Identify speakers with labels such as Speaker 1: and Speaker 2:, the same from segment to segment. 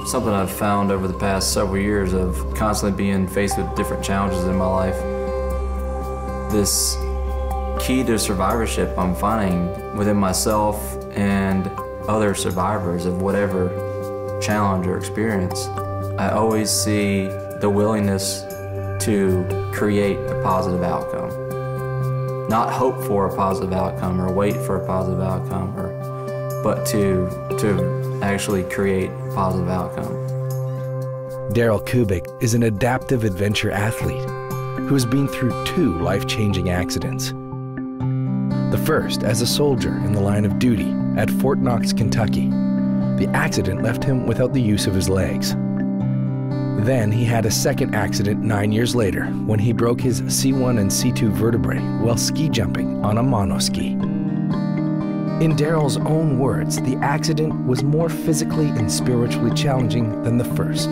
Speaker 1: something I've found over the past several years of constantly being faced with different challenges in my life. This key to survivorship I'm finding within myself and other survivors of whatever challenge or experience. I always see the willingness to create a positive outcome. Not hope for a positive outcome or wait for a positive outcome, but to actually create a positive outcome.
Speaker 2: Darol Kubacz is an adaptive adventure athlete who has been through 2 life-changing accidents. The first as a soldier in the line of duty at Fort Knox, Kentucky. The accident left him without the use of his legs. Then he had a second accident 9 years later when he broke his C1 and C2 vertebrae while ski jumping on a monoski. In Darol's own words, the accident was more physically and spiritually challenging than the first.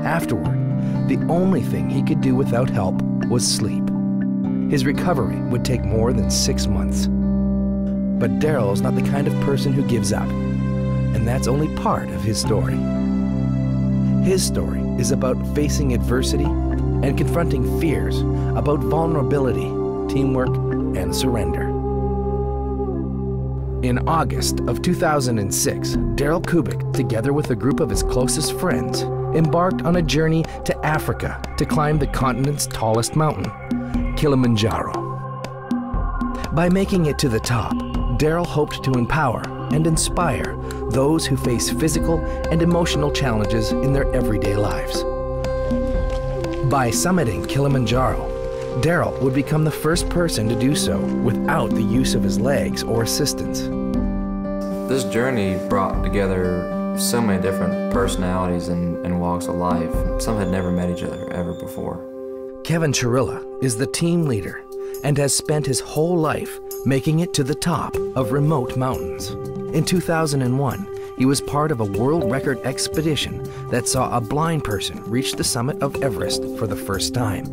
Speaker 2: Afterward, the only thing he could do without help was sleep. His recovery would take more than 6 months. But Darol's not the kind of person who gives up, and that's only part of his story. His story is about facing adversity and confronting fears, about vulnerability, teamwork, and surrender. In August of 2006, Darol Kubacz, together with a group of his closest friends, embarked on a journey to Africa to climb the continent's tallest mountain, Kilimanjaro. By making it to the top, Darol hoped to empower and inspire those who face physical and emotional challenges in their everyday lives. By summiting Kilimanjaro, Darol would become the first person to do so without the use of his legs or assistance.
Speaker 1: This journey brought together so many different personalities and walks of life. Some had never met each other ever before.
Speaker 2: Kevin Chirilla is the team leader and has spent his whole life making it to the top of remote mountains. In 2001, he was part of a world record expedition that saw a blind person reach the summit of Everest for the first time.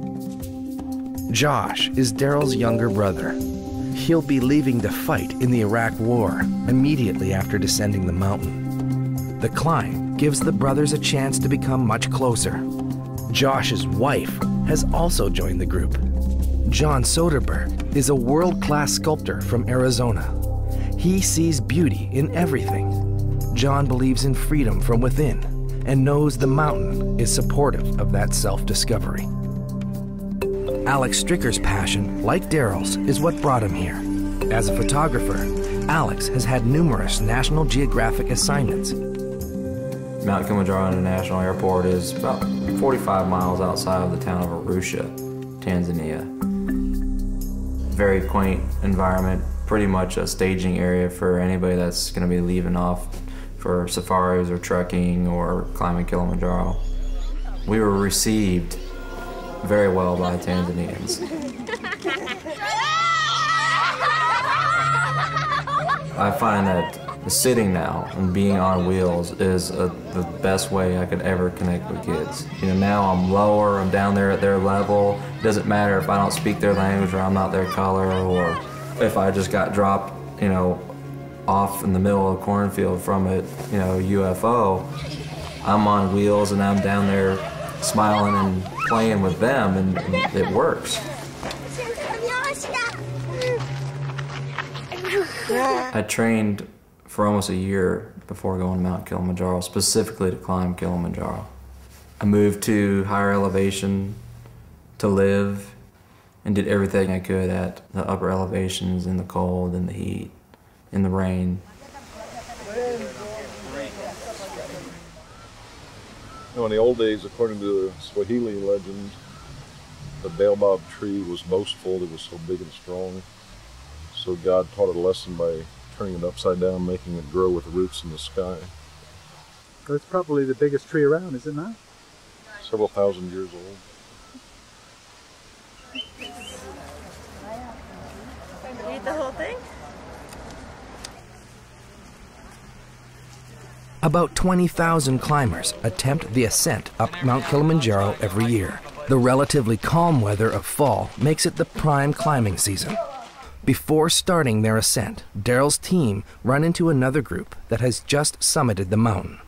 Speaker 2: Josh is Darol's younger brother. He'll be leaving to fight in the Iraq War immediately after descending the mountain. The climb gives the brothers a chance to become much closer. Josh's wife has also joined the group. John Soderberg is a world-class sculptor from Arizona. He sees beauty in everything. John believes in freedom from within and knows the mountain is supportive of that self-discovery. Alex Stricker's passion, like Darol's, is what brought him here. As a photographer, Alex has had numerous National Geographic assignments.
Speaker 1: Mount Kilimanjaro International Airport is about 45 miles outside of the town of Arusha, Tanzania. Very quaint environment, pretty much a staging area for anybody that's going to be leaving off for safaris or trekking or climbing Kilimanjaro. We were received very well by Tanzanians. I find that sitting now and being on wheels is the best way I could ever connect with kids. You know, now I'm lower, I'm down there at their level. It doesn't matter if I don't speak their language or I'm not their color, or if I just got dropped, you know, off in the middle of a cornfield from a, you know, UFO. I'm on wheels and I'm down there smiling and playing with them, and it works. I trained for almost a year before going to Mount Kilimanjaro, specifically to climb Kilimanjaro. I moved to higher elevation to live and did everything I could at the upper elevations, in the cold, in the heat, in the rain.
Speaker 3: You know, in the old days, according to the Swahili legend, the baobab tree was boastful, it was so big and strong. So God taught it a lesson by turning it upside down, making it grow with roots in the sky.
Speaker 4: Well, it's probably the biggest tree around, is it not?
Speaker 3: Several thousand years old.
Speaker 5: Eat the whole thing?
Speaker 2: About 20,000 climbers attempt the ascent up Mount Kilimanjaro every year. The relatively calm weather of fall makes it the prime climbing season. Before starting their ascent, Darol's team run into another group that has just summited the mountain.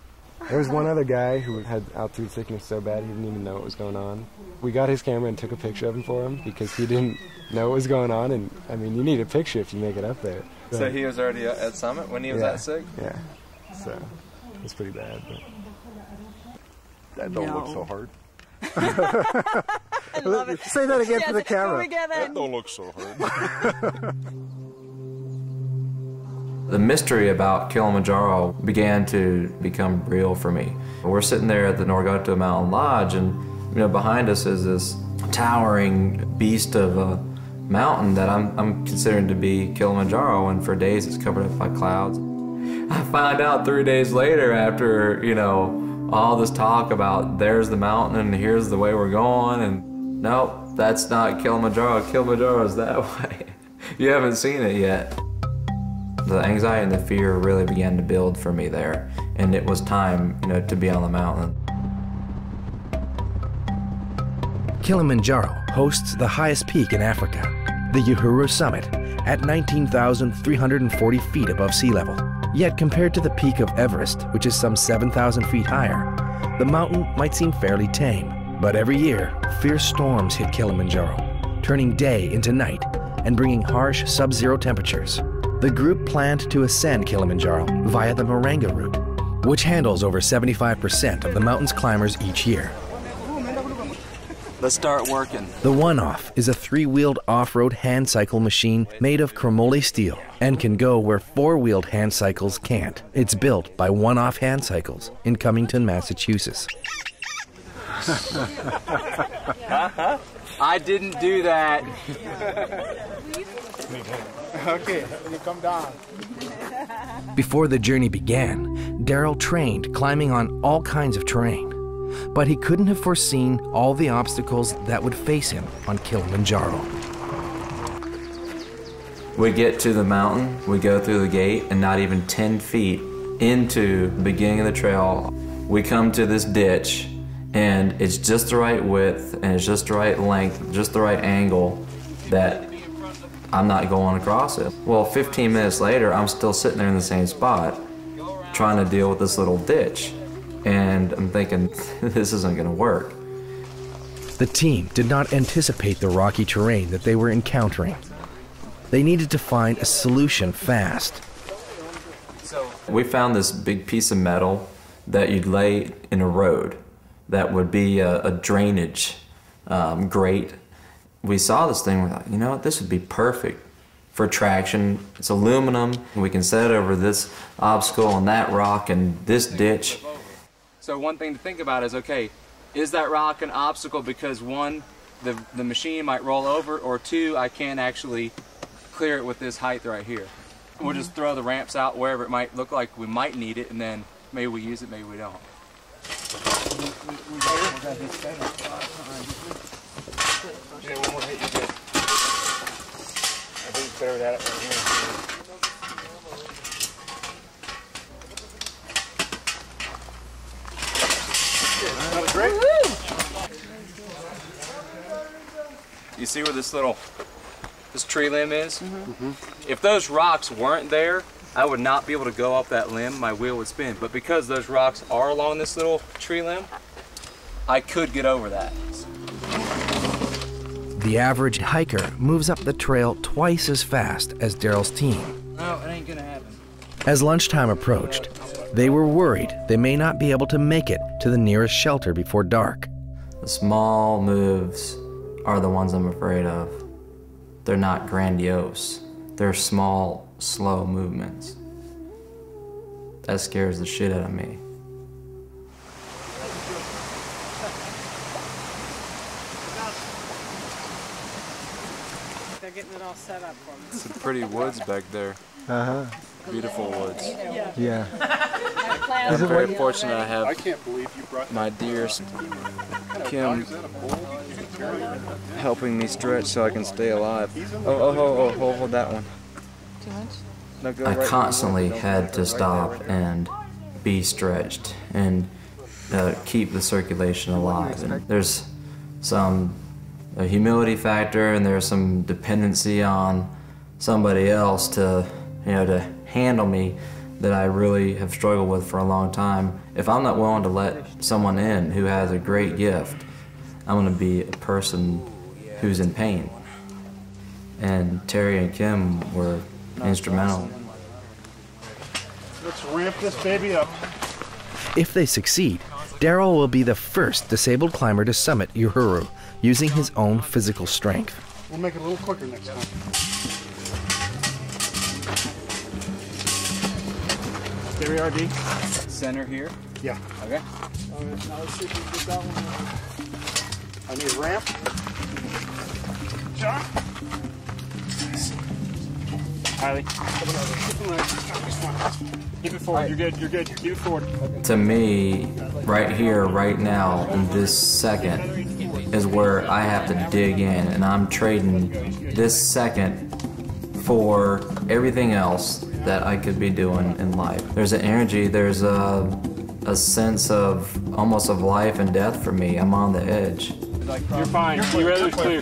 Speaker 6: There was one other guy who had altitude sickness so bad he didn't even know what was going on. We got his camera and took a picture of him for him because he didn't know what was going on, and I mean, you need a picture if you make it up there.
Speaker 7: So he was already at Summit when he was that sick?
Speaker 6: Yeah, so it's pretty bad. But.
Speaker 3: That don't look so hard.
Speaker 5: I love it.
Speaker 4: Say that again for the camera.
Speaker 3: That don't look so hard.
Speaker 1: The mystery about Kilimanjaro began to become real for me. We're sitting there at the Norgoto Mountain Lodge, and behind us is this towering beast of a mountain that I'm considering to be Kilimanjaro, and for days it's covered up by clouds. I find out 3 days later, after all this talk about there's the mountain and here's the way we're going, and nope, that's not Kilimanjaro. Kilimanjaro is that way. You haven't seen it yet. The anxiety and the fear really began to build for me there, and it was time, to be on the mountain.
Speaker 2: Kilimanjaro hosts the highest peak in Africa, the Uhuru Summit, at 19,340 feet above sea level. Yet compared to the peak of Everest, which is some 7,000 feet higher, the mountain might seem fairly tame. But every year, fierce storms hit Kilimanjaro, turning day into night and bringing harsh sub-zero temperatures. The group planned to ascend Kilimanjaro via the Moringa route, which handles over 75% of the mountain's climbers each year.
Speaker 7: Let's start working.
Speaker 2: The One-Off is a 3-wheeled off-road hand cycle machine made of chromoly steel and can go where 4-wheeled hand cycles can't. It's built by One-Off Hand Cycles in Cummington, Massachusetts.
Speaker 7: I didn't do that.
Speaker 4: Okay, you come down.
Speaker 2: Before the journey began, Darol trained climbing on all kinds of terrain, but he couldn't have foreseen all the obstacles that would face him on Kilimanjaro.
Speaker 1: We get to the mountain, we go through the gate, and not even 10 feet into the beginning of the trail, we come to this ditch, and it's just the right width, and it's just the right length, just the right angle that I'm not going across it. Well, 15 minutes later, I'm still sitting there in the same spot, trying to deal with this little ditch. And I'm thinking, this isn't gonna work.
Speaker 2: The team did not anticipate the rocky terrain that they were encountering. They needed to find a solution fast.
Speaker 1: We found this big piece of metal that you'd lay in a road that would be a drainage grate. We saw this thing, we're like, you know what, this would be perfect for traction. It's aluminum, and we can set it over this obstacle and that rock and this ditch.
Speaker 7: So one thing to think about is, okay, is that rock an obstacle because one, the machine might roll over, or two, I can't actually clear it with this height right here. We'll just throw the ramps out wherever it might look like we might need it, and then maybe we use it, maybe we don't.
Speaker 6: Yeah, one more hit, you're good. I think it's better without it right here. That was great.
Speaker 7: You see where this tree limb is? If those rocks weren't there, I would not be able to go up that limb, my wheel would spin. But because those rocks are along this little tree limb, I could get over that.
Speaker 2: The average hiker moves up the trail twice as fast as Darol's team.
Speaker 7: No, it ain't gonna happen.
Speaker 2: As lunchtime approached, they were worried they may not be able to make it to the nearest shelter before dark.
Speaker 1: The small moves are the ones I'm afraid of. They're not grandiose. They're small, slow movements. That scares the shit out of me.
Speaker 5: They're getting it all set up for me.
Speaker 7: Some pretty woods back there.
Speaker 4: Uh-huh.
Speaker 7: Beautiful woods.
Speaker 4: Yeah.
Speaker 7: I'm very fortunate I have my dear Kim helping me stretch so I can stay alive. Hold that one.
Speaker 5: Too much?
Speaker 7: No, go
Speaker 1: I
Speaker 7: right
Speaker 1: constantly had to stop and be stretched and keep the circulation alive. And there's some humility factor, and there's some dependency on somebody else to, to handle me that I really have struggled with for a long time. If I'm not willing to let someone in who has a great gift, I'm going to be a person who's in pain. And Terry and Kim were instrumental.
Speaker 8: Let's ramp this baby up.
Speaker 2: If they succeed, Darol will be the first disabled climber to summit Uhuru using his own physical strength.
Speaker 8: We'll make it a little quicker next time. There we are, D.
Speaker 7: Center here.
Speaker 8: Yeah.
Speaker 7: Okay.
Speaker 8: Now let's see if we can get that one. I need a ramp. John. Riley. Keep it forward. You're good. You're good. Keep it forward.
Speaker 1: To me, right here, right now, in this second, is where I have to dig in, and I'm trading this second for everything else that I could be doing in life. There's an energy, there's a sense of almost of life and death for me. I'm on the edge.
Speaker 8: You're fine. You're really clear.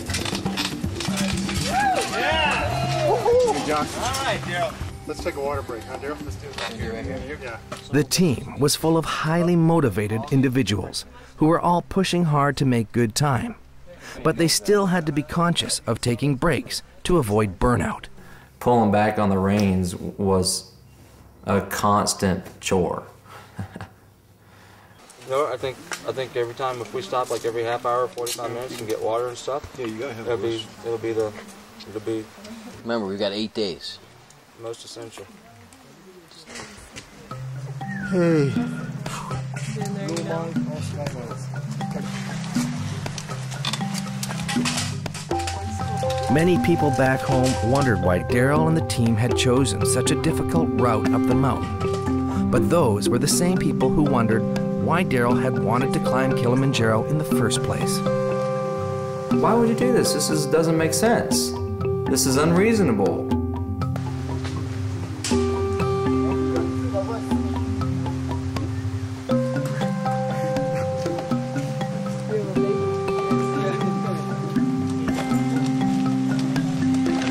Speaker 8: Yeah! Woohoo! John. All right, Darol. Let's take a water break, huh, Darol? Let's do it. Right here. Yeah.
Speaker 2: The team was full of highly motivated individuals who were all pushing hard to make good time. But they still had to be conscious of taking breaks to avoid burnout.
Speaker 1: Pulling back on the reins was a constant chore.
Speaker 7: No, I think every time if we stop like every half hour, 45 minutes and get water and stuff,
Speaker 3: Yeah, you gotta have
Speaker 7: it'll be
Speaker 9: Remember, we've got 8 days.
Speaker 7: most essential.
Speaker 8: Hey.
Speaker 2: Many people back home wondered why Darol and the team had chosen such a difficult route up the mountain. But those were the same people who wondered why Darol had wanted to climb Kilimanjaro in the first place.
Speaker 1: Why would you do this? This doesn't make sense. This is unreasonable.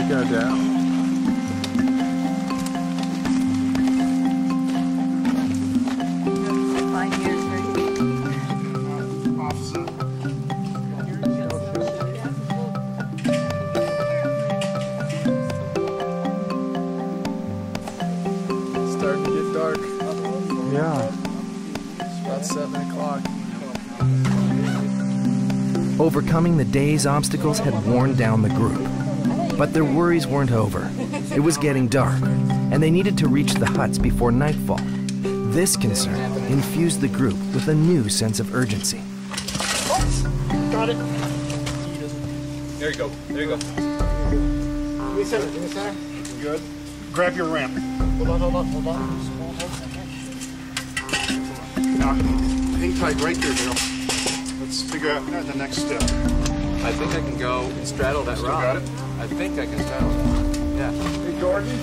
Speaker 4: Go down.
Speaker 10: Starting to get dark.
Speaker 4: Yeah.
Speaker 10: It's about 7 o'clock.
Speaker 2: Overcoming the day's obstacles had worn down the group. But their worries weren't over. It was getting dark, and they needed to reach the huts before nightfall. This concern infused the group with a new sense of urgency.
Speaker 8: Got it.
Speaker 7: There you go. There you go.
Speaker 8: Give me center. Give me center. Good. Grab your ramp. Hold on. Now, hang tight right there, Darol. Let's figure out the next step.
Speaker 7: I think I can go and straddle that rock.
Speaker 8: Got it?
Speaker 7: I think I can straddle it. Yeah.
Speaker 8: Hey, Gordon.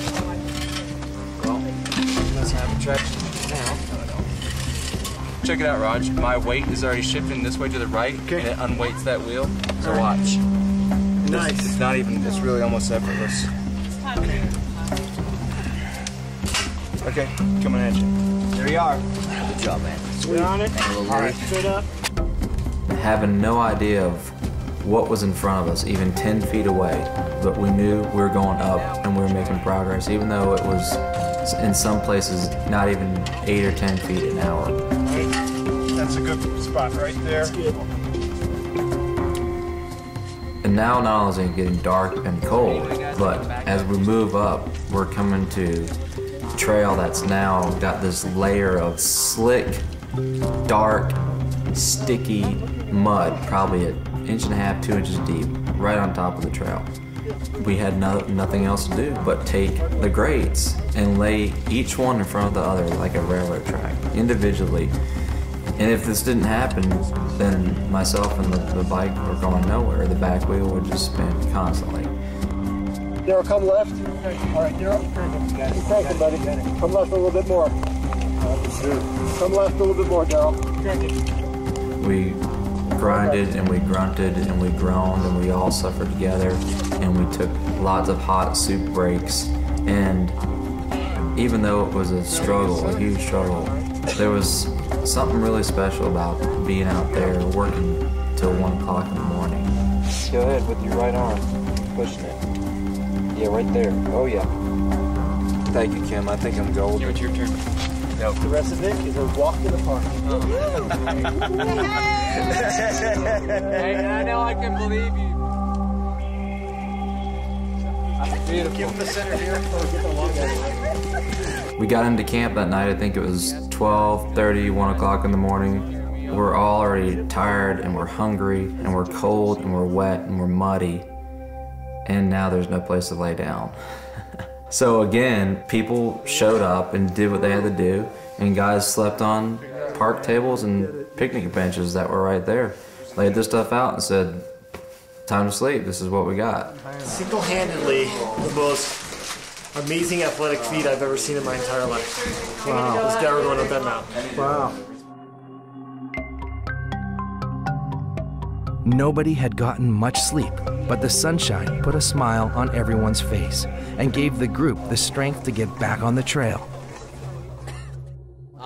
Speaker 7: Well, let's have traction now. Check it out, Raj. My weight is already shifting this way to the right,
Speaker 8: Okay.
Speaker 7: and it unweights that wheel. So watch.
Speaker 8: Nice.
Speaker 7: It's not even, it's really almost effortless. Okay, coming at you. There you are.
Speaker 9: Good job, man.
Speaker 8: Sweet on it. All right, sit up.
Speaker 1: Having no idea of what was in front of us, even 10 feet away, but we knew we were going up and we were making progress, even though it was in some places not even 8 or 10 feet an hour.
Speaker 8: Right. That's a good spot right there.
Speaker 1: And now not only is it getting dark and cold, but as we move up, we're coming to a trail that's now got this layer of slick, dark, sticky mud, probably an 1.5 to 2 inches deep, right on top of the trail. We had nothing else to do but take the grades and lay each one in front of the other like a railroad track, individually. And if this didn't happen, then myself and the bike were going nowhere. The back wheel would just spin constantly.
Speaker 8: Darol, come left. All right, Darol. Keep cranking, buddy. Come left a little bit more. Come left a little bit more, Darol.
Speaker 1: We grinded and we grunted and we groaned and we all suffered together, and we took lots of hot soup breaks, and even though it was a struggle, a huge struggle, there was something really special about being out there working till 1 o'clock in the morning.
Speaker 11: Go ahead with your right arm, pushing it. Yeah, right there. Oh yeah. Thank you, Kim. I think I'm gold.
Speaker 7: It's your turn.
Speaker 11: No.
Speaker 8: The rest of it is a walk in the park.
Speaker 7: Hey, I know I can believe you. Beautiful.
Speaker 8: Give him the center here, or get the long guy.
Speaker 1: We got into camp that night, I think it was 12:30, 1 o'clock in the morning. We're all already tired, and we're hungry, and we're cold, and we're wet, and we're muddy. And now there's no place to lay down. So again, people showed up and did what they had to do, and guys slept on park tables and picnic benches that were right there. Laid their stuff out and said, time to sleep, this is what we got.
Speaker 8: Single-handedly, the most amazing athletic feat I've ever seen in my entire life. Wow. Was Darol going up that mountain.
Speaker 4: Wow.
Speaker 2: Nobody had gotten much sleep, but the sunshine put a smile on everyone's face and gave the group the strength to get back on the trail.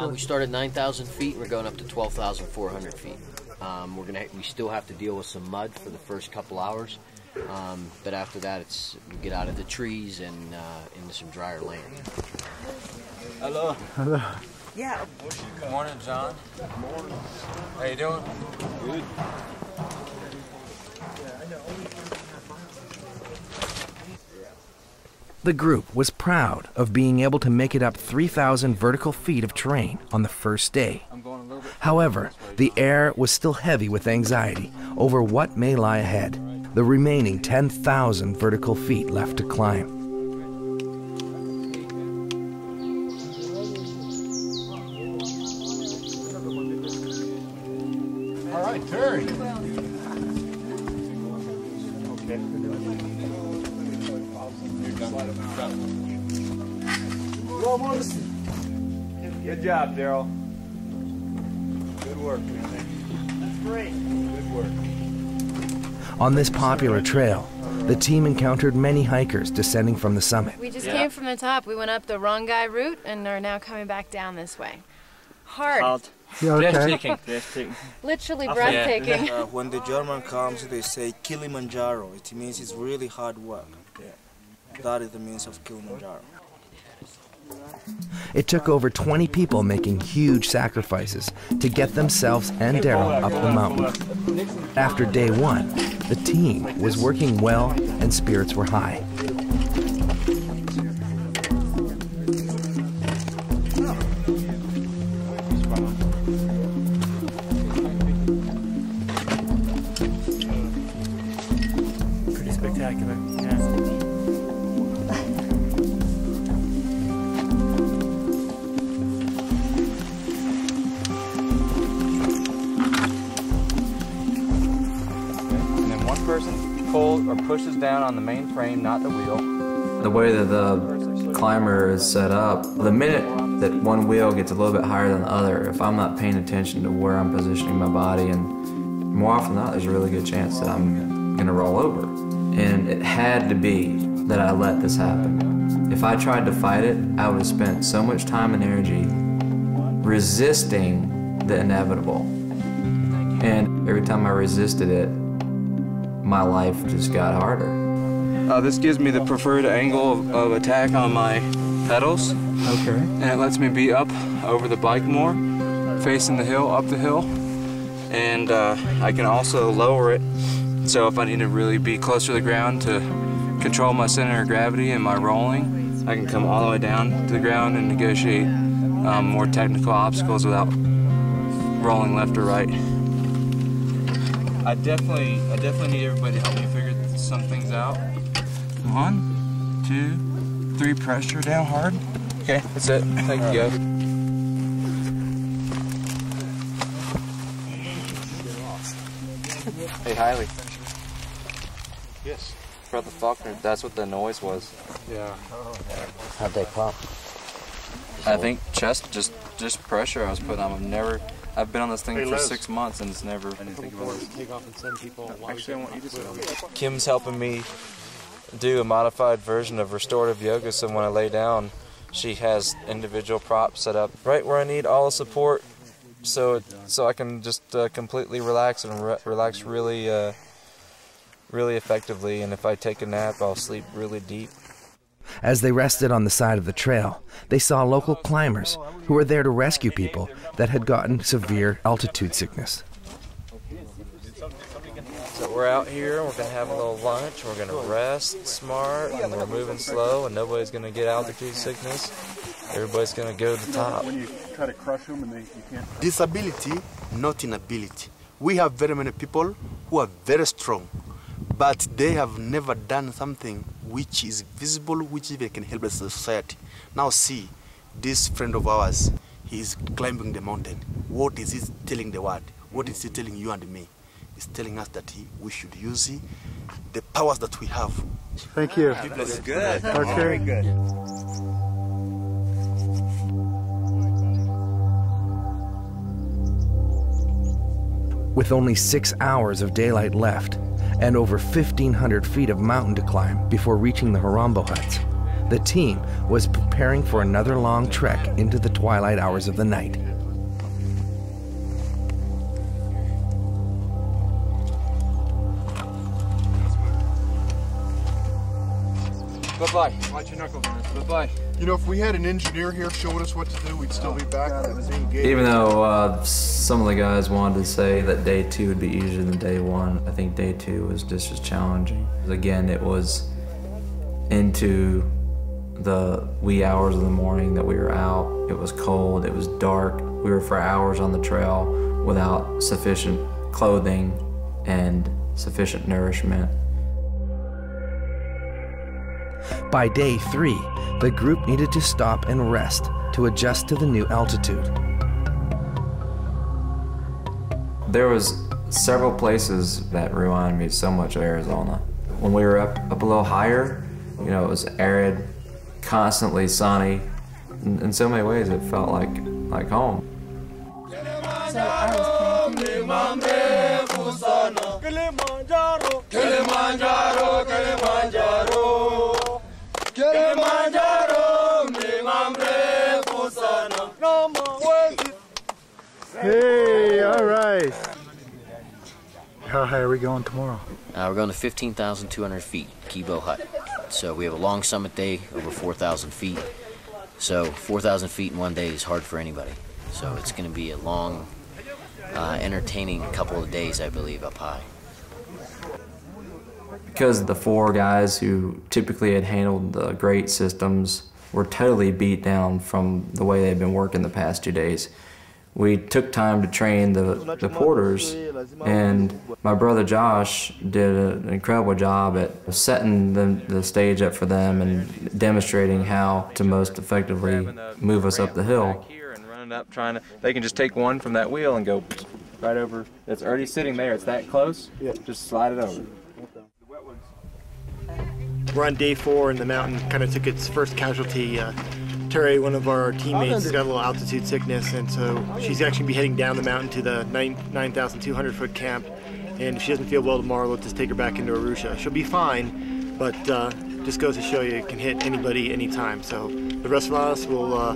Speaker 9: We started 9,000 feet. We're going up to 12,400 feet. We still have to deal with some mud for the first couple hours, but after that, we get out of the trees and into some drier land.
Speaker 7: Hello.
Speaker 4: Hello.
Speaker 5: Yeah.
Speaker 7: Good morning, John. Good morning. How you doing? Good.
Speaker 2: The group was proud of being able to make it up 3,000 vertical feet of terrain on the first day. However, the air was still heavy with anxiety over what may lie ahead, the remaining 10,000 vertical feet left to climb.
Speaker 8: All right, Terry. Okay.
Speaker 11: Good job, Darol. Good work, man.
Speaker 8: That's great.
Speaker 11: Good work.
Speaker 2: On this popular trail, the team encountered many hikers descending from the summit.
Speaker 5: We just came from the top. We went up the wrong guy route and are now coming back down this way. Hard.
Speaker 4: Yeah, okay.
Speaker 11: Breathtaking.
Speaker 5: Literally breathtaking.
Speaker 12: When the German comes, they say Kilimanjaro. It means it's really hard work. That is the means of Kilimanjaro.
Speaker 2: It took over 20 people making huge sacrifices to get themselves and Darol up the mountain. After day one, the team was working well and spirits were high.
Speaker 8: Pretty spectacular. Yeah.
Speaker 7: Person pulls or pushes down on the main frame, not the wheel.
Speaker 1: The way that the climber is set up, the minute that one wheel gets a little bit higher than the other, if I'm not paying attention to where I'm positioning my body, and more often than not, there's a really good chance that I'm gonna roll over. And it had to be that I let this happen. If I tried to fight it, I would have spent so much time and energy resisting the inevitable. And every time I resisted it, my life just got harder.
Speaker 7: This gives me the preferred angle of attack on my pedals.
Speaker 4: Okay.
Speaker 7: And it lets me be up over the bike more, facing the hill, up the hill. And I can also lower it, so if I need to really be closer to the ground to control my center of gravity and my rolling, I can come all the way down to the ground and negotiate more technical obstacles without rolling left or right. I definitely need everybody to help me figure some things out. 1, 2, 3, pressure down hard. Okay, that's it. Thank you, guys. Hey, Hiley.
Speaker 11: Yes.
Speaker 7: Brother Faulkner, that's what the noise was.
Speaker 11: Yeah.
Speaker 9: How'd they pop?
Speaker 7: I think chest, just pressure I was putting on. I've been on this thing for 6 months and it's never anything about it.
Speaker 11: Take off and send people.
Speaker 7: Actually, I want you to sit on me.
Speaker 11: Kim's helping me do a modified version of restorative yoga, so when I lay down, She has individual props set up right where I need all the support, so I can just completely relax and relax really effectively. And if I take a nap, I'll sleep really deep.
Speaker 2: As they rested on the side of the trail, they saw local climbers who were there to rescue people that had gotten severe altitude sickness.
Speaker 11: So we're out here, we're going to have a little lunch, we're going to rest smart, and we're moving slow, and nobody's going to get altitude sickness. Everybody's going to go to the top.
Speaker 4: When you try to crush them and you can't.
Speaker 13: Disability, not inability. We have very many people who are very strong, but they have never done something which is visible, which even can help the society. Now see, this friend of ours, he is climbing the mountain. What is he telling the world? What is he telling you and me? He's telling us that we should use the powers that we have.
Speaker 4: Thank you.
Speaker 13: That's good.
Speaker 4: That's very good.
Speaker 2: With only 6 hours of daylight left and over 1,500 feet of mountain to climb before reaching the Harambo huts, the team was preparing for another long trek into the twilight hours of the night.
Speaker 7: Bye-bye. Watch your knuckles. Bye-bye.
Speaker 14: You know, if we had an engineer here showing us what to do, we'd still be back.
Speaker 1: Even though some of the guys wanted to say that day 2 would be easier than day 1, I think day 2 was just as challenging. Again, it was into the wee hours of the morning that we were out. It was cold, it was dark. We were for hours on the trail without sufficient clothing and sufficient nourishment.
Speaker 2: By day 3, the group needed to stop and rest to adjust to the new altitude.
Speaker 1: There was several places that reminded me so much of Arizona. When we were up a little higher, you know, it was arid, constantly sunny. In so many ways, it felt like home.
Speaker 15: So I was
Speaker 16: Kilimanjaro, Kilimanjaro, Kilimanjaro. Kilimanjaro,
Speaker 4: Hey, all right. How high are we going tomorrow?
Speaker 9: We're going to 15,200 feet, Kibo Hut. So we have a long summit day, over 4,000 feet. So 4,000 feet in one day is hard for anybody. So it's going to be a long, entertaining couple of days, I believe, up high.
Speaker 1: Because the 4 guys who typically had handled the grate systems were totally beat down from the way they'd been working the past 2 days. We took time to train the porters, and my brother Josh did an incredible job at setting the stage up for them and demonstrating how to most effectively move us up the hill.
Speaker 7: And running up, they can just take one from that wheel and go right over. It's already sitting there. It's that close. Yeah. Just slide it over.
Speaker 8: We're on day 4 and the mountain kind of took its first casualty. Terry, one of our teammates, got a little altitude sickness, and so she's actually be heading down the mountain to the 9,200 foot camp. And if she doesn't feel well tomorrow, we'll just take her back into Arusha. She'll be fine, but just goes to show you it can hit anybody, anytime. So the rest of us will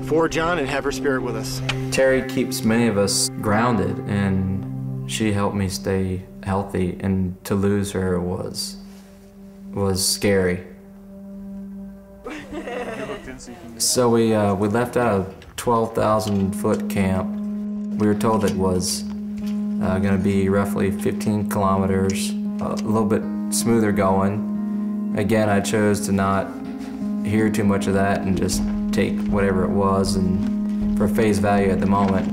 Speaker 8: forge on and have her spirit with us.
Speaker 1: Terry keeps many of us grounded, and she helped me stay healthy, and to lose her was scary. So we left out a 12,000 foot camp. We were told that it was going to be roughly 15 kilometers, a little bit smoother going. Again, I chose to not hear too much of that and just take whatever it was and for face value at the moment.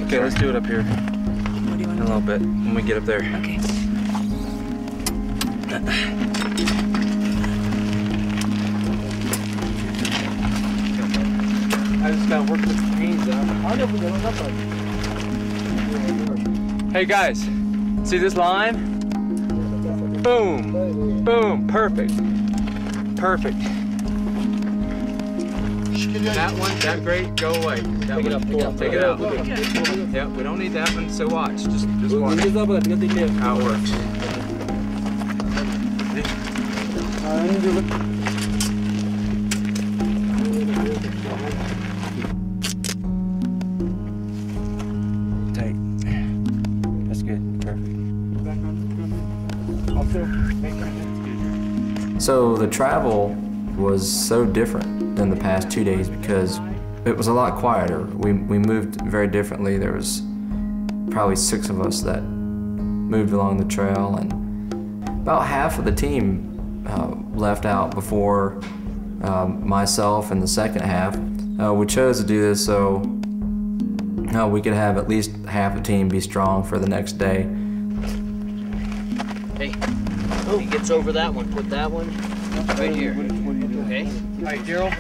Speaker 7: Okay, let's do it up here. In a little bit when we get up there.
Speaker 15: Okay.
Speaker 7: I just gotta work this pains out. Hey guys, see this line? Boom, boom, perfect, perfect. That one, that grate, go away. That one, take it out. Yep, we don't need that one, so watch. Just watch how it works.
Speaker 6: tight. That's good. Perfect.
Speaker 1: So the travel was so different than the past 2 days because it was a lot quieter. We moved very differently. There was probably 6 of us that moved along the trail, and about half of the team left out before myself and the second half. We chose to do this so we could have at least half the team be strong for the next day.
Speaker 9: Hey, he gets over that one, put that one right here. Okay? All right, Darol,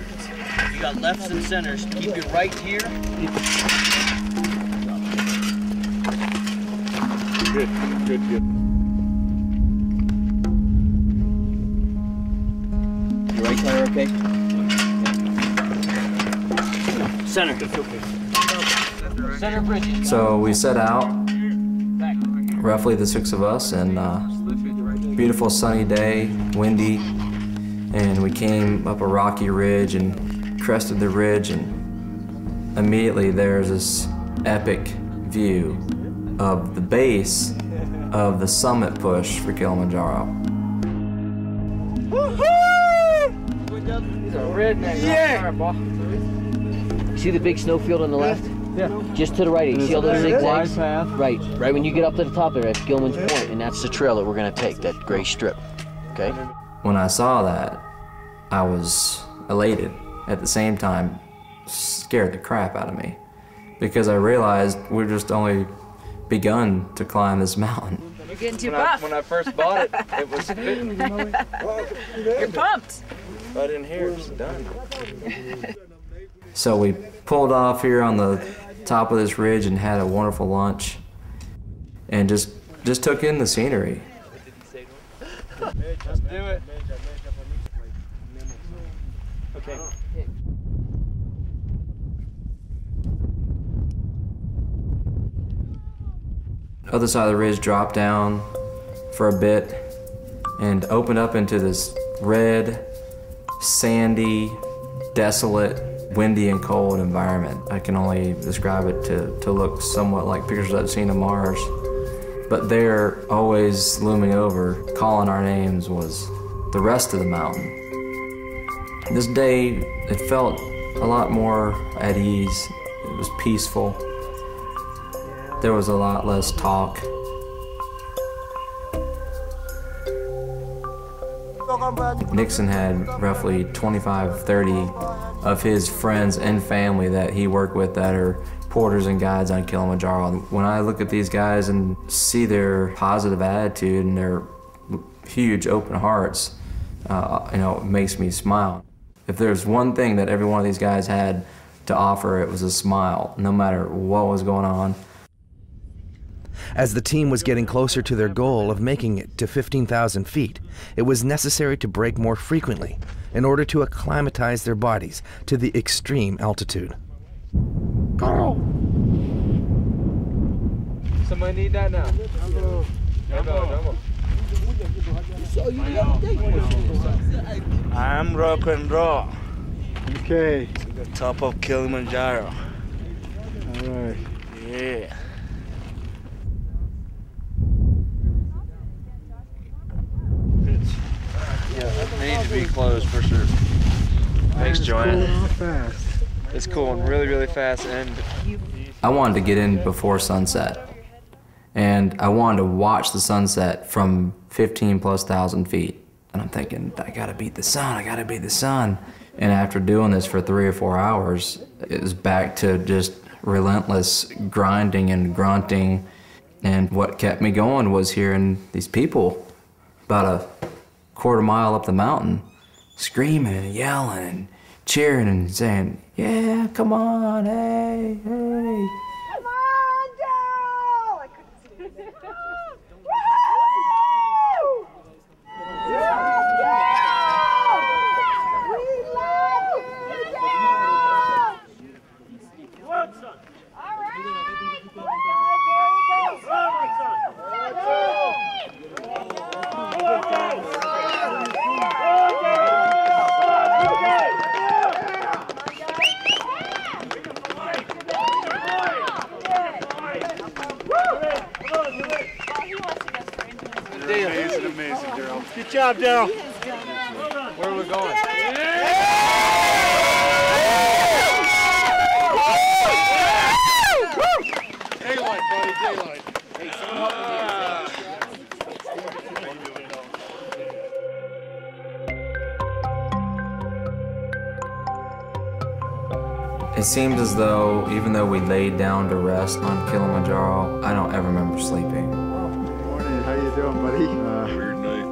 Speaker 9: you got lefts and centers. Keep your right here.
Speaker 3: Good, good, good.
Speaker 9: Your right tire okay? Center. Center bridge.
Speaker 1: So we set out, roughly the 6 of us, and beautiful sunny day, windy, and we came up a rocky ridge and crested the ridge, and immediately there's this epic view of the base of the summit push for Kilimanjaro.
Speaker 9: Yeah! See the big snowfield on the left? Yeah. Just to the right, you see all those zigzags? Right. Right when you get up to the top there, that's Gilman's Point, and that's the trail that we're gonna take, that gray strip. Okay?
Speaker 1: When I saw that, I was elated. At the same time, scared the crap out of me, because I realized we're just only begun to climb this mountain.
Speaker 5: You're getting too buff.
Speaker 11: When I first bought it, it was fitting.
Speaker 5: You're pumped.
Speaker 11: But in here, it's done.
Speaker 1: So we pulled off here on the top of this ridge and had a wonderful lunch, and just took in the scenery.
Speaker 11: Let's do it. Okay.
Speaker 1: Other side of the ridge dropped down for a bit and opened up into this red, sandy, desolate, windy and cold environment. I can only describe it to look somewhat like pictures I've seen of Mars. But there, always looming over, calling our names, was the rest of the mountain. This day, it felt a lot more at ease. It was peaceful. There was a lot less talk. Nixon had roughly 25, 30 of his friends and family that he worked with that are porters and guides on Kilimanjaro. When I look at these guys and see their positive attitude and their huge open hearts, it makes me smile. If there's one thing that every one of these guys had to offer, it was a smile, no matter what was going on.
Speaker 2: As the team was getting closer to their goal of making it to 15,000 feet, it was necessary to break more frequently in order to acclimatize their bodies to the extreme altitude.
Speaker 11: Go! Somebody need that now.
Speaker 12: I'm rock and roll.
Speaker 4: Okay.
Speaker 12: To the top of Kilimanjaro.
Speaker 4: All right.
Speaker 12: Yeah.
Speaker 11: Yeah, they need to be closed for sure. Thanks, Joanne.
Speaker 4: Fast.
Speaker 11: It's cooling really, really fast, and
Speaker 1: I wanted to get in before sunset, and I wanted to watch the sunset from 15,000+ feet. And I'm thinking, I gotta beat the sun, I gotta beat the sun. And after doing this for 3 or 4 hours, it was back to just relentless grinding and grunting. And what kept me going was hearing these people about a quarter mile up the mountain screaming and yelling and cheering and saying, yeah, come on, hey, hey.
Speaker 16: Come on, Darol! I couldn't see it.
Speaker 8: Good job, Darol.
Speaker 7: Where are we going?
Speaker 8: Daylight, buddy, daylight. Hey, someone help me.
Speaker 1: It seemed as though, even though we laid down to rest on Kilimanjaro, I don't ever remember sleeping.
Speaker 4: Morning, how you doing, buddy?
Speaker 3: Weird night.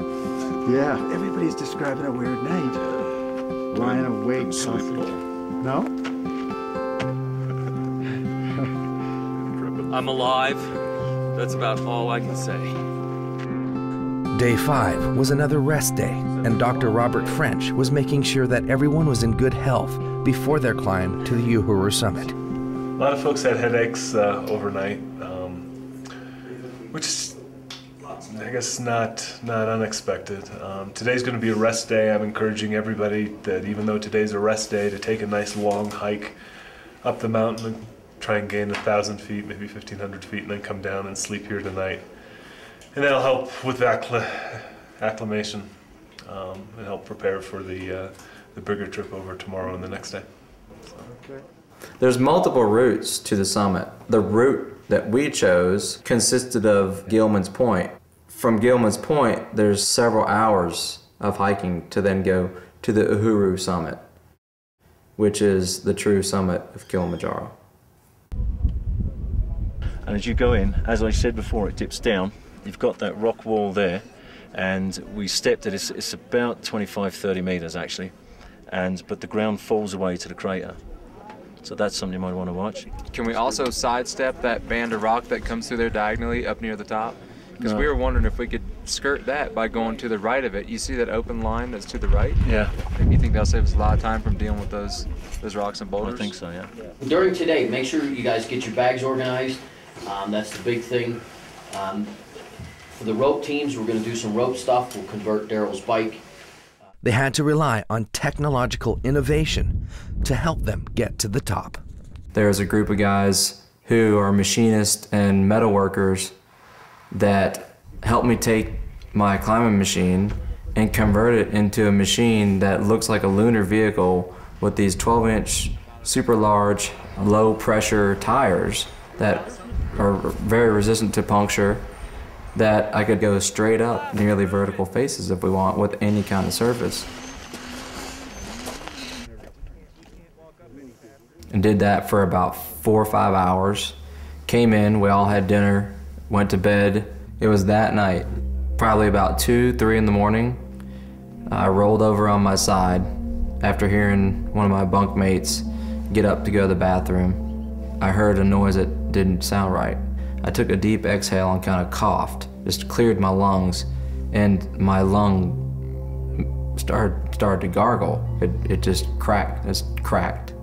Speaker 4: Yeah, everybody's describing a weird night. Lying awake. No?
Speaker 17: I'm alive. That's about all I can say.
Speaker 2: Day 5 was another rest day, and Dr. Robert French was making sure that everyone was in good health before their climb to the Uhuru summit.
Speaker 18: A lot of folks had headaches overnight, which is, I guess, not unexpected. Today's going to be a rest day. I'm encouraging everybody that even though today's a rest day, to take a nice long hike up the mountain and try and gain 1,000 feet, maybe 1,500 feet, and then come down and sleep here tonight. And that'll help with acclimation and help prepare for the bigger trip over tomorrow and the next day. So.
Speaker 4: Okay.
Speaker 1: There's multiple routes to the summit. The route that we chose consisted of Gilman's Point. From Gilman's Point, there's several hours of hiking to then go to the Uhuru summit, which is the true summit of Kilimanjaro.
Speaker 19: And as you go in, as I said before, it dips down. You've got that rock wall there, and we stepped it. It's about 25-30 meters actually, but the ground falls away to the crater. So that's something you might want to watch.
Speaker 7: Can we also sidestep that band of rock that comes through there diagonally up near the top? Because
Speaker 19: No.
Speaker 7: we were wondering if we could skirt that by going to the right of it. You see that open line that's to the right?
Speaker 19: Yeah.
Speaker 7: You think that'll save us a lot of time from dealing with those rocks and boulders?
Speaker 19: I think so, yeah.
Speaker 9: During today, make sure you guys get your bags organized. That's the big thing. For the rope teams, we're going to do some rope stuff. We'll convert Darol's bike.
Speaker 2: They had to rely on technological innovation to help them get to the top.
Speaker 1: There's a group of guys who are machinists and metal workers that helped me take my climbing machine and convert it into a machine that looks like a lunar vehicle with these 12-inch super large low pressure tires that are very resistant to puncture, that I could go straight up nearly vertical faces if we want with any kind of surface. And did that for about 4 or 5 hours. Came in, we all had dinner, went to bed. It was that night, probably about 2, 3 in the morning. I rolled over on my side after hearing one of my bunk mates get up to go to the bathroom. I heard a noise that didn't sound right. I took a deep exhale and kind of coughed, just cleared my lungs, and my lung started to gargle. It just cracked.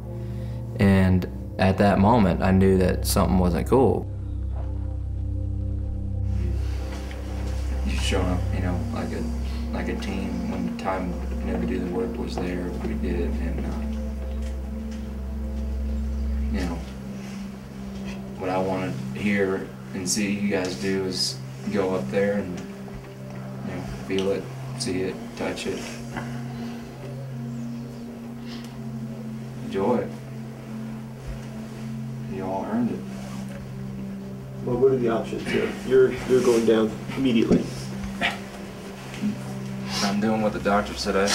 Speaker 1: And at that moment, I knew that something wasn't cool. You showing up, like a team when the time, to do the work was there. We did it, and what I want to hear and see you guys do is go up there and feel it, see it, touch it, enjoy it. You all earned it.
Speaker 8: Well, what are the options here? You're going down immediately.
Speaker 1: I'm doing what the doctor said I'm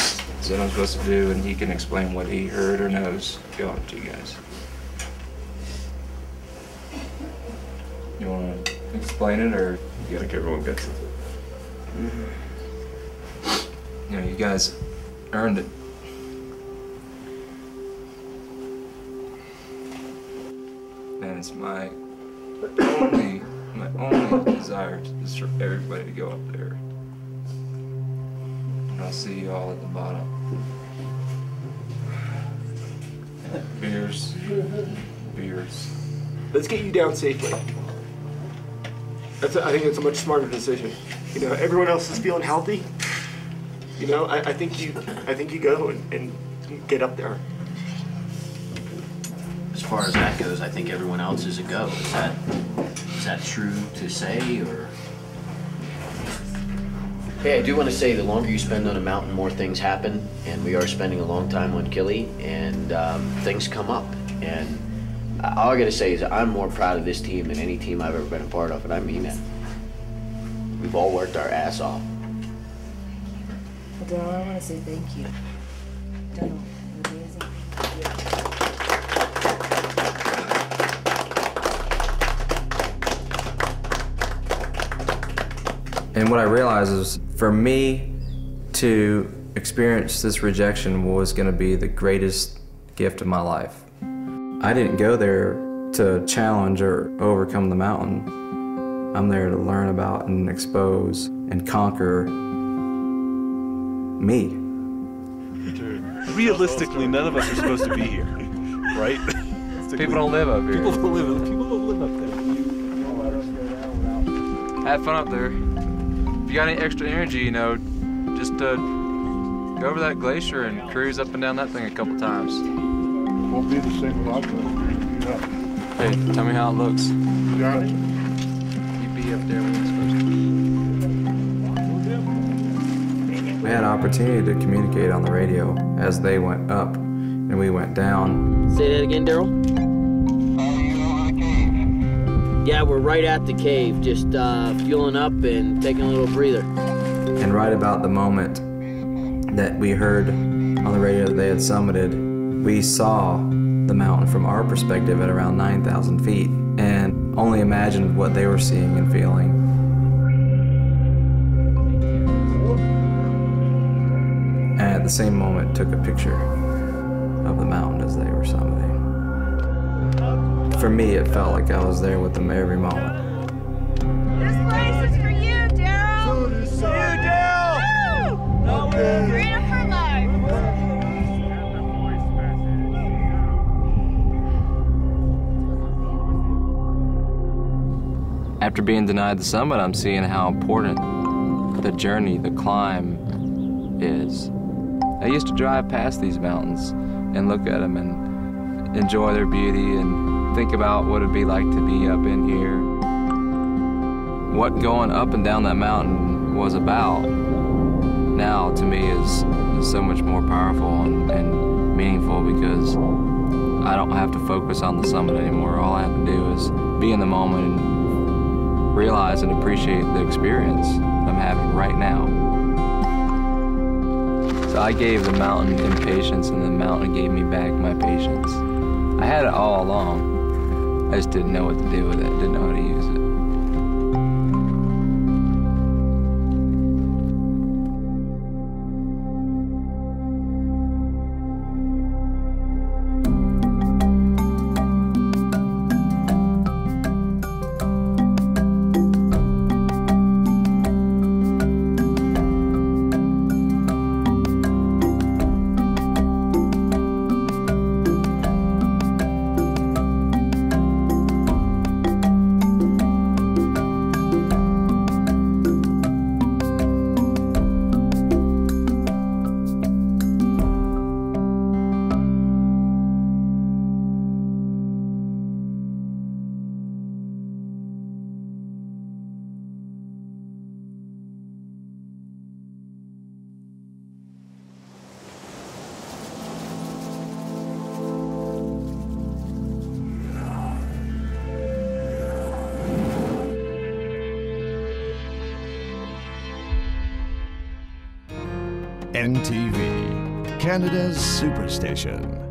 Speaker 1: supposed to do, and he can explain what he heard or knows. Go on to you guys. You want to explain it, or you gotta everyone gets it? You guys earned it. And it's my only desire is for everybody to go up there. And I'll see you all at the bottom. Beers.
Speaker 8: Let's get you down safely. I think it's a much smarter decision. Everyone else is feeling healthy. I think you go and get up there.
Speaker 9: As far as that goes, I think everyone else is a go. Is that true to say, or? Hey, I do want to say the longer you spend on a mountain, more things happen, and we are spending a long time on Kili, and things come up. And all I got to say is I'm more proud of this team than any team I've ever been a part of, and I mean that. We've all worked our ass off.
Speaker 15: Well, Darol, I want to say thank you. Darol, you're amazing.
Speaker 1: And what I realized is, for me to experience this rejection was going to be the greatest gift of my life. I didn't go there to challenge or overcome the mountain. I'm there to learn about and expose and conquer me.
Speaker 18: Realistically, none of us are supposed to be here, right?
Speaker 7: People don't live up here.
Speaker 18: People don't live up there.
Speaker 7: Have fun up there. If you got any extra energy, you know, just go over that glacier and cruise up and down that thing a couple times.
Speaker 14: Won't be the same without that.
Speaker 7: Hey, tell me how it looks.
Speaker 14: Johnny?
Speaker 7: You be up there when it's supposed to.
Speaker 1: We had an opportunity to communicate on the radio as they went up and we went down.
Speaker 9: Say that again, Darol? Yeah, we're right at the cave, just fueling up and taking a little breather.
Speaker 1: And right about the moment that we heard on the radio that they had summited, we saw the mountain from our perspective at around 9,000 feet and only imagined what they were seeing and feeling. And at the same moment took a picture of the mountain as they were summiting. For me, it felt like I was there with them every moment.
Speaker 16: This place is for you, Darol. For you, Darol. Freedom for life.
Speaker 1: After being denied the summit, I'm seeing how important the journey, the climb is. I used to drive past these mountains and look at them and enjoy their beauty and think about what it'd be like to be up in here. What going up and down that mountain was about now to me is so much more powerful and meaningful because I don't have to focus on the summit anymore. All I have to do is be in the moment and realize and appreciate the experience I'm having right now. So I gave the mountain impatience and the mountain gave me back my patience. I had it all along. I just didn't know what to do with it, didn't know how to use it.
Speaker 20: NTV, Canada's superstation.